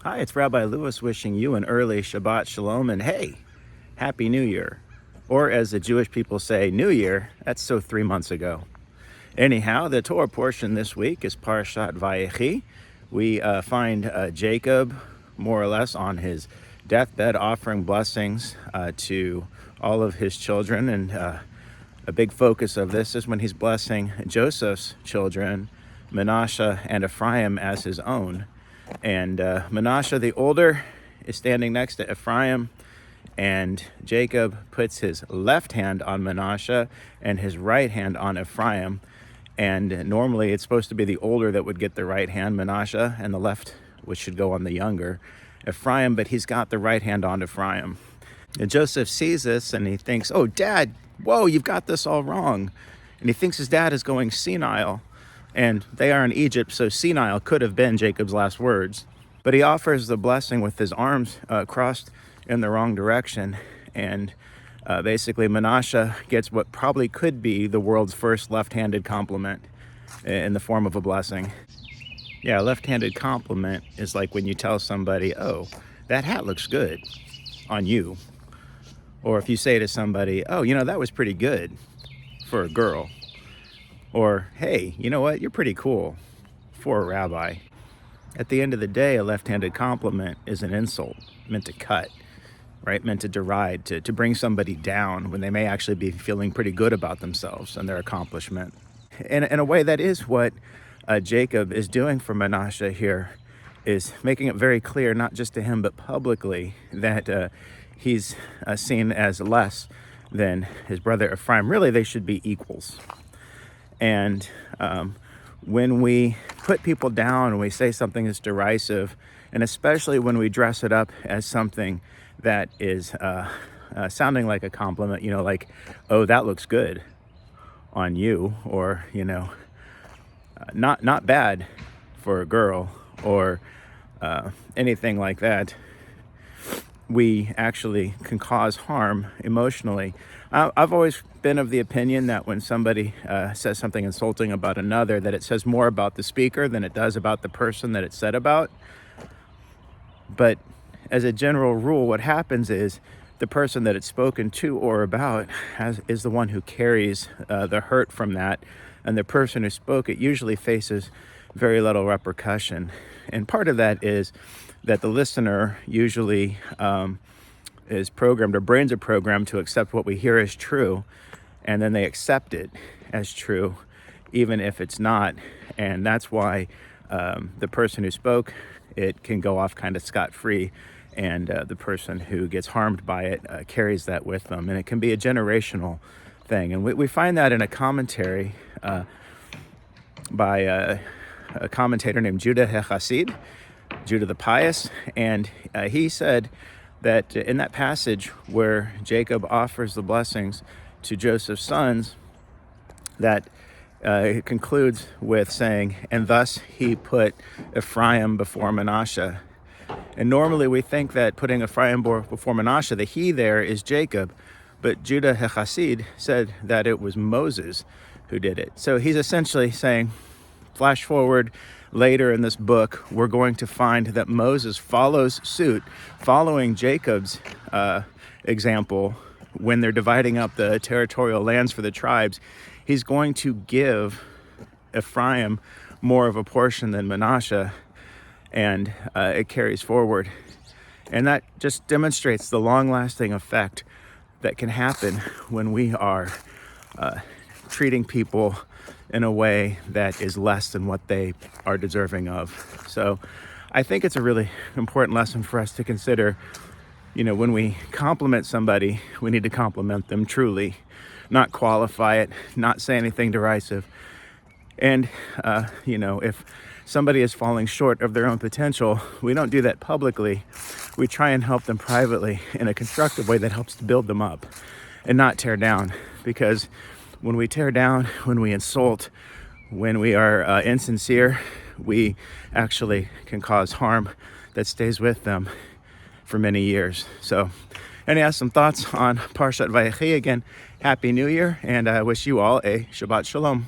Hi, it's Rabbi Lewis wishing you an early Shabbat shalom and hey, Happy New Year. Or as the Jewish people say, New Year, that's so 3 months ago. Anyhow, the Torah portion this week is PARASHAT VAYECHI. We find Jacob more or less on his deathbed offering blessings to all of his children. And a big focus of this is when he's blessing Joseph's children, Manasseh and Ephraim, as his own. And Manasseh, the older, is standing next to Ephraim, and Jacob puts his left hand on Manasseh and his right hand on Ephraim. And normally it's supposed to be the older that would get the right hand, Manasseh, and the left, which should go on the younger, Ephraim, but he's got the right hand on Ephraim. And Joseph sees this and he thinks, oh, Dad, whoa, you've got this all wrong. And he thinks his dad is going senile. And they are in Egypt, so senile could have been Jacob's last words. But he offers the blessing with his arms crossed in the wrong direction. And basically Manasseh gets what probably could be the world's first left-handed compliment in the form of a blessing. Yeah, a left-handed compliment is like when you tell somebody, oh, that hat looks good on you. Or if you say to somebody, oh, that was pretty good for a girl. Or, hey, you know what? You're pretty cool for a rabbi. At the end of the day, a left-handed compliment is an insult meant to cut, right? Meant to deride, to bring somebody down when they may actually be feeling pretty good about themselves and their accomplishment. And in a way, that is what Jacob is doing for Manasseh here, is making it very clear, not just to him, but publicly, that he's seen as less than his brother Ephraim. Really, they should be equals. And when we put people down and we say something that's derisive, and especially when we dress it up as something that is sounding like a compliment, like, oh, that looks good on you, or, not bad for a girl, or anything like that, we actually can cause harm emotionally. I've always been of the opinion that when somebody says something insulting about another, that it says more about the speaker than it does about the person that it's said about. But as a general rule, what happens is the person that it's spoken to or about is the one who carries the hurt from that, and the person who spoke it usually faces very little repercussion. And part of that is that the listener usually is programmed, our brains are programmed to accept what we hear as true, and then they accept it as true, even if it's not. And that's why the person who spoke it can go off kind of scot-free, and the person who gets harmed by it carries that with them. And it can be a generational thing. And we find that in a commentary by a commentator named Judah HaChassid, Judah the Pious, and he said that in that passage where Jacob offers the blessings to Joseph's sons, that it concludes with saying, and thus he put Ephraim before Manasseh. And normally we think that putting Ephraim before Manasseh, the he there is Jacob, but Judah HaChassid said that it was Moses who did it. So he's essentially saying, flash forward later in this book, we're going to find that Moses follows suit, following Jacob's example when they're dividing up the territorial lands for the tribes. He's going to give Ephraim more of a portion than Manasseh, and it carries forward. And that just demonstrates the long-lasting effect that can happen when we are treating people in a way that is less than what they are deserving of. So I think it's a really important lesson for us to consider. When we compliment somebody, we need to compliment them truly, not qualify it, not say anything derisive. And, if somebody is falling short of their own potential, we don't do that publicly. We try and help them privately in a constructive way that helps to build them up and not tear down. Because when we tear down, when we insult, when we are insincere, we actually can cause harm that stays with them for many years. So anyhow, some thoughts on PARASHAT VAYECHI. Again, Happy New Year, and I wish you all a Shabbat Shalom.